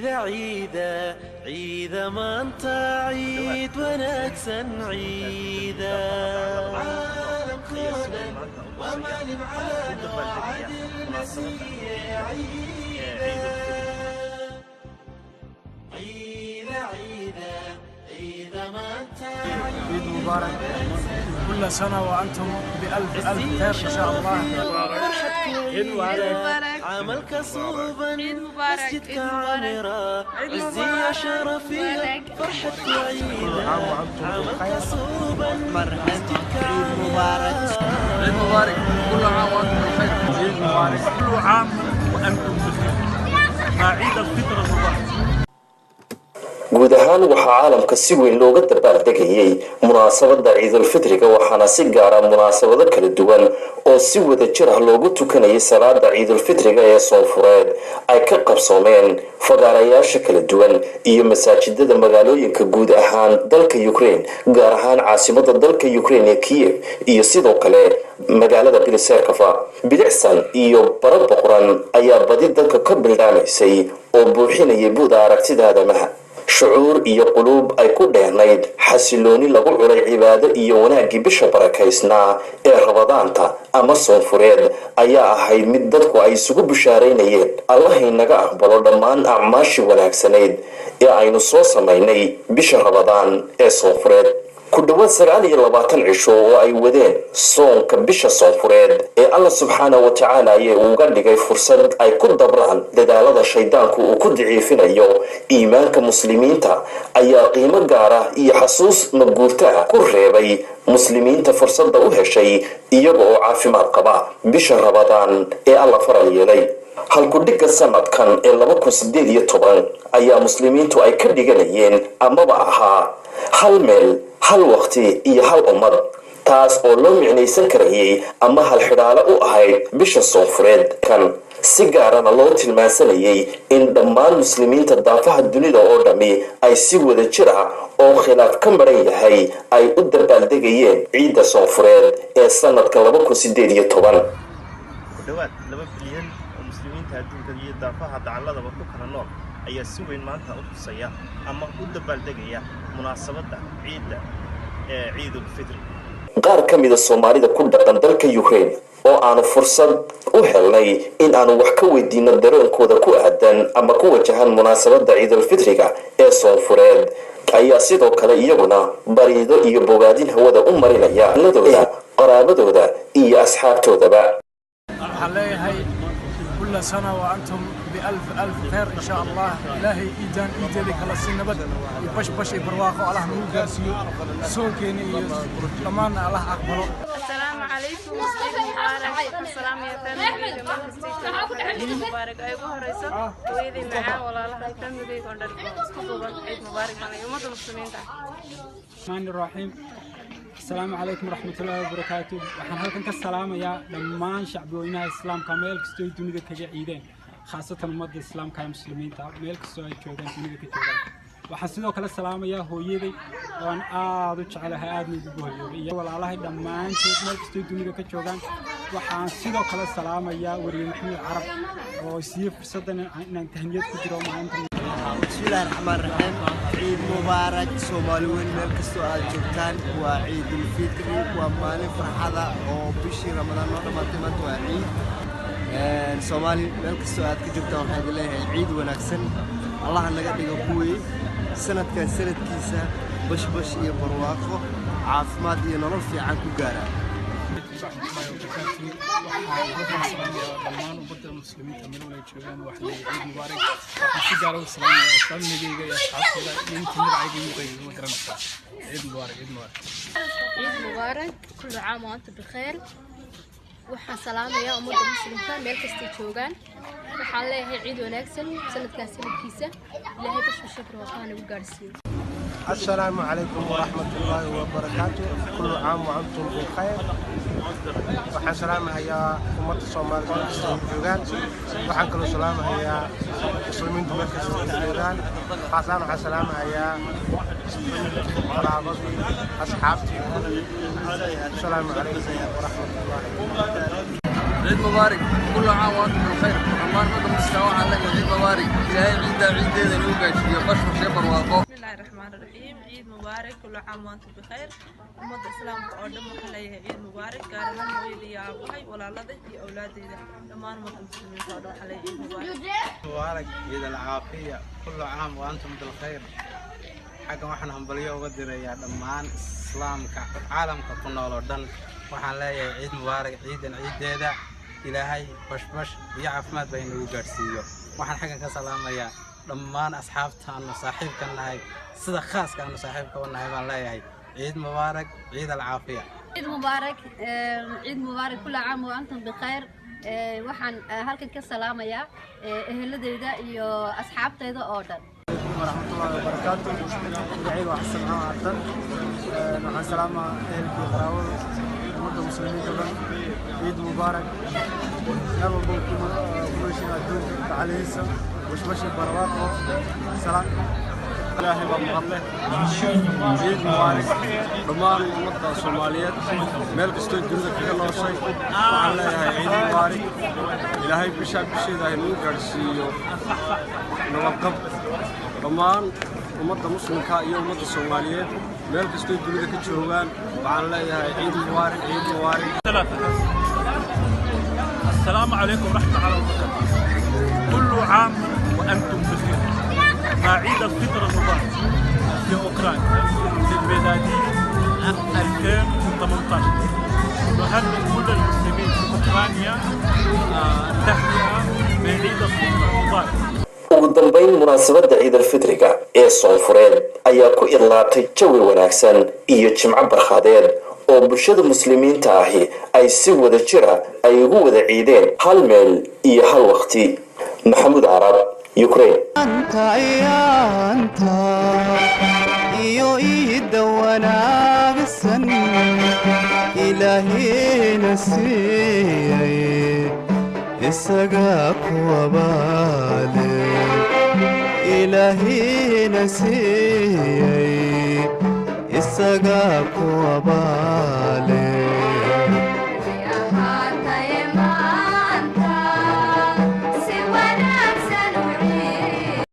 عيدا عيدا ما انت عيد ونكسا عيدا عالم كونا ومال معانا وعدل نسيه عيدا عيدا عيدا عيدا ما انت عيد مبارك كل سنة وأنتم بألف ألف خير إن شاء الله. عيد مبارك عملك صوبا مسجدك عامرة عزي شرفية فرحة وعيدا عملك صوبا مسجدك عامرة. عيد مبارك كل عام وأنتم بخير. عيد مبارك كل عام وأنتم بخير. مع عيد الفطر المبارك. guud ahaan waxaa caalamka si weyn looga dabaaldegayay munaasabada ciidul fitriga waxaana si gaara munaasabado kala duwan oo si wada jir ah loogu tukanayay salaada ciidul fitriga ee soonfureed ay ka qabsoomeen fagaarayaasha kala duwan iyo masaajidada magaalooyinka guud ahaan dalka Ukraine gaar ahaan caasimada dalka Ukraine ee Kiev iyo sidoo kale magaalada Bilserkova bilicsan iyo barab qoran ayaa badi dalka ka bildaamaysay oo buuxinayay buuda aragtida aadamaha shucuur iyo quluub ay ku dheernayd xasilooni lagu culay cibaado iyo wanaagii bisha barakaysnaa ee Ramadaanta ama soonfureed ayaa ahayd mid dadku ay isugu bushaareynayeen Allah inaga aqbalo dhammaan acmaashii wanaagsaneyd ee aynu soo sameynay bisha Ramadaan ee soonfureed ku dhawaad 29 cisho oo ay wadeen soonka bisha soonfureed ee Allah subhanahu wa ta'ala ay uga dhigay fursad ay ku dabraan dadaalada shaydaanku uu ku daciifinayo iimaanka muslimiinta ayaa qiimo gaar ah iyo xasuus maguurta ku reebay muslimiinta fursadda u heshay iyaga oo caafimaad qaba bisha Ramadaan ee Allah faral yeelay halku dhiga sanadkan ee 2018 ayaa muslimiintu ay ka dhiganayeen amaba ahaa hal meel hal waqti iyo hal ummad taas oo loo micnaysan karayay ama hal xidhaalo u ahayd bisha soonfureed kan si gaarana loo tilmaansanayay in dhammaan muslimiinta daafaha dunida oo dhami ay si wada jir ah oo khilaaf ka maran yahay ay u dabaaldegayeen ciida soonfureed ee sanadka 2018 dhawaad 2 bilyan oo muslimiinta adduunka iyo daafaha dacalladaba ku kala nool ayaa si weyn maanta u tusaya ama u dabaaldegaya munaasabada ciida ee ciidul fitri qaar kamida Soomaalida ku dhaqan dalka Ukraine oo aanu fursad u helnay in aanu wax ka weydiino dareenkooda ku aadan ama ku wajahan munaasabada ciidul fitriga ee soonfureed ayaa sidoo kale iyaguna bariido iyo bogaadin hawada u marinaya ladooda qaraabadooda iyo asxaabtoodaba كل سنة وأنتم بألف ألف خير إن شاء الله. إلهي إيجان إيجادي كلا سنبت يبش بش يبرواقو الله نوجاسيو سوكيني كمان الله أكبر. السلام عليكم السلام يا فندم عيد مبارك أيوه رئيسة ويدي معاه ولا الله يكمل يقدر يكون عيد مبارك على يوم المسلمين. الرحمن الرحيم. السلام عليكم ورحمة الله وبركاته. وحنا هلكن كالسلام يا دمان شعبوينا الإسلام كامل كستوي دنيا كجعيدين خاصة مد الإسلام كمسلمين ميل كستوي جودين دنيا كجودين. وحسيدو كلا السلام يا هويدي وأن أعرض على هذا النبي ولا الله دمان شيء ميل كستوي دنيا كجودين. وحسيدو كلا السلام يا وري محمد العرب وسيف صدنا إن تهنيت كتير معاهم. بسم الله الرحمن الرحيم. عيد مبارك سومالوين ملك سؤال جبتان وعيد الفطر ومالي فرحة وبشي رمضان ورمضان وعيد سومالي ملك سؤال جبتان وحيد الله عيد ونكسن الله نقدر قوي سنة كان سنة كيسة بش يبرواقه عافمات ينور في عنكو قارا dhammaan ummadda muslimiinta meel ay joogaan wax la ciid mubaarak waxaan si gaar ah u salaamayaa asxaabtayda iyo asxaabtayda inta magacayga ugu qayb ma garanaysa ciid mubaarak عيد مبارك كل عام وأنتم بخير. waxaan salaamayaa ummadda muslimka meel kasta joogaan waxaan leeyahay ciid wanaagsan sanadkaas sanadkiisa ilaahay bashka shukr waxaan ugu gaarsiiyo. السلام عليكم ورحمة الله وبركاته. كل عام وأنتم بخير. وحن سلامها يا أمة الصومال جوجان وحن كل سلامها يا مسلمين مركز الجوجان خاصة وحن سلامها يا قرابتي أصحابتي. السلام عليكم ورحمة الله وبركاته. عيد مبارك كل عام وأنتم بخير. أمان مدى مستوى على عيد مبارك. إلهي عيد نوقع شيء بشر شبر واقع. بسم الله الرحمن الرحيم. عيد مبارك كل عام وأنتم بخير. أمة الإسلام كأردن محلية عيد مبارك كارهن ويدي يا أبوهاي ولا لدي أولادي لما أمة المسلمين كأردن محلية عيد مبارك. مبارك عيد العافية كل عام وأنتم بالخير. حاجة وحنا هنبليه وقدر يا دمان إسلام كعالم ككنا الأردن وحنا عيد مبارك عيد ده إلهي بش يعرف ما بين وجرسيه وحنا حاجة كسلام يا دمان أصحابتنا وصاحب كنا هاي صدق خاص كانوا صاحب كنا هاي والله هاي عيد مبارك عيد العافية. عيد مبارك عيد مبارك كل عام وأنتم بخير. waxaan halkan ka salaamayaa eheladeyda iyo asxaabteyda oo dhan. warahmatullahi wabarakatuh. Magacayga waa Xasan Cabdan. waxaan salaamaa ehelkii qaraabada ummadda muslimiinta dhan. ciid mubaarak. nabad buu ku nooshin adduunka tacalihiisa washwashi barwaaqo salaam ilaahay baa maqle ciid mubaarak dhammaan ummadda Soomaaliyeed meel kastoo dunida kaga nooshay waxaan leeyahay ciid mubaarak ilaahay bisheeda inuu gaarsiiyo nabadqab dhammaan ummadda muslimka iyo ummadda Soomaaliyeed meel kastoo dunida ka joogaan waxaan leeyahay ciid mubaarak ciid mubaarak. السلام عليكم ورحمة الله وبركاته. كل عام وأنتم بخير. مع عيد الفطر المبارك في أوكرانيا في الميلادي 2018. نهنئ كل المسلمين في أوكرانيا تحية بعيد الفطر المبارك. ugu dambeyn munaasabadda ciidal fitriga ee soonfureed ayaa ku idlaatay jawi wanaagsan iyo jimco barkhadeed oo bulshada muslimiinta ahi ay si wada jira ay ugu wada ciideen hal meel iyo hal waqti. maxamuud carab Ukraine. iyo iida wanaagsan ilaahina siiyay isaga kuwabaale ilaahina siiyay isaga kuwabaale